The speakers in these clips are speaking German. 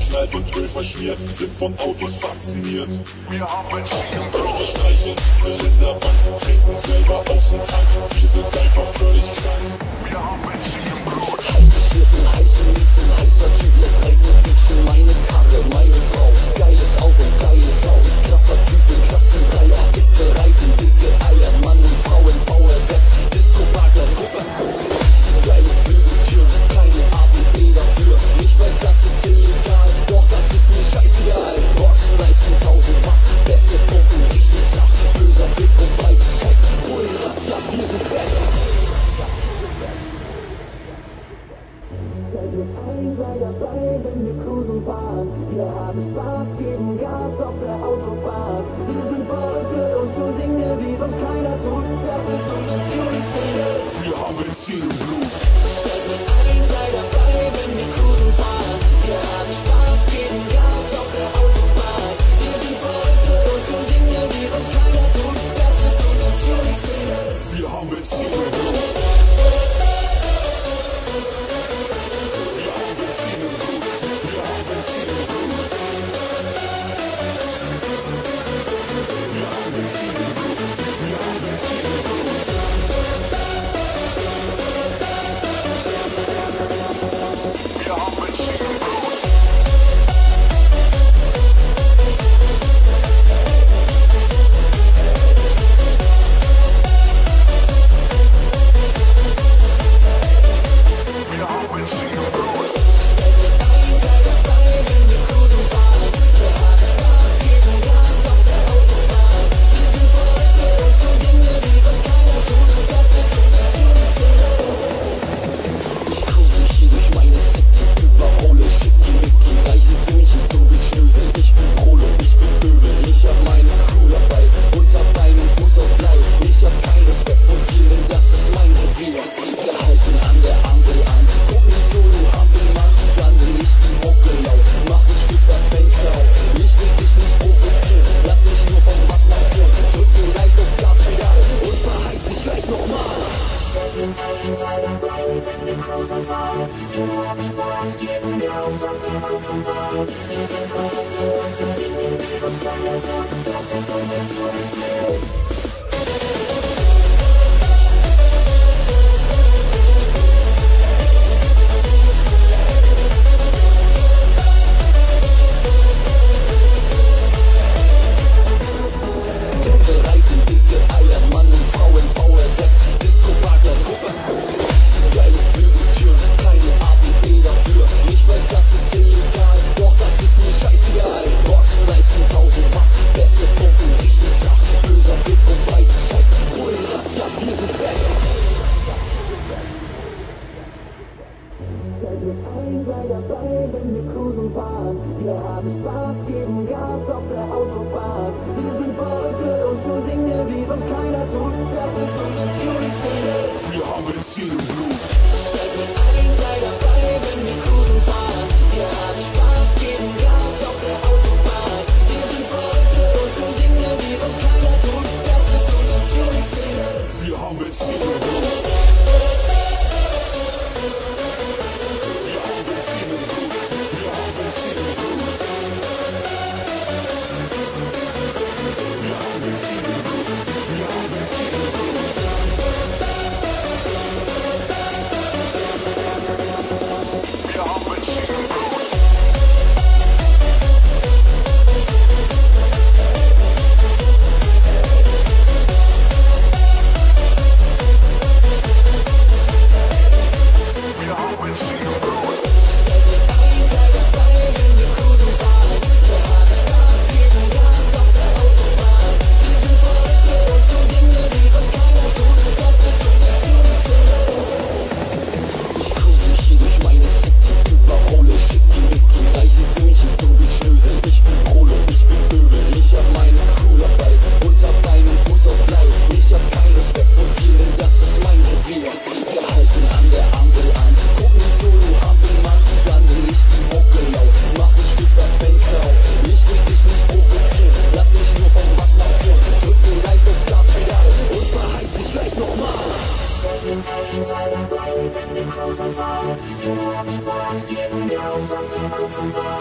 verschnallt und Öl verschmiert, sind von Autos fasziniert. Wir haben Benzin, Bürger streicheln die Zylinderband, treten selber aus dem Tank, wir sind einfach völlig krank. Wir haben Benzin im Blut. Heiße Schlitten, heiße Mieten, heißer Typ, lässt Reifen quietschen, meine Karre, meine Frau, geiles Auto, geile Sau, krasser Typ in Klassendreier, dicke Reifen, dicke Eier, Mann und Frau in VRZ, Disco-Partner, Gruppe, geile Flügeltüren, keine ABB dafür, ich weiß, das ist illegal, doch das ist mir scheißegal, Boxen leisten 1000 Watt, beste Pumpen, richtig satt, böser Blick und breites Heck, Bullenratz, ja, wir sind fett. Sei dabei, wenn wir cruisen fahren. Wir haben Spaß, geben Gas auf der Autobahn. Wir sind Verrückte und tun Dinge, die sonst keiner tut. Das ist unsere Tuning-Szene. Wir haben Benzin im Blut. Steig mit ein, sei dabei, wenn wir cruisen fahren. Wir haben Spaß, geben Gas auf der Autobahn. Wir sind Verrückte und tun Dinge, die sonst keiner tut. Das ist unsere Tuning-Szene. Wir haben Benzin im Blut.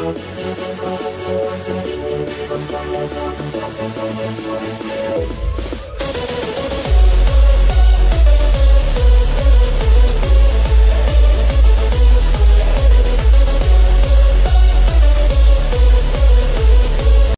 Das ist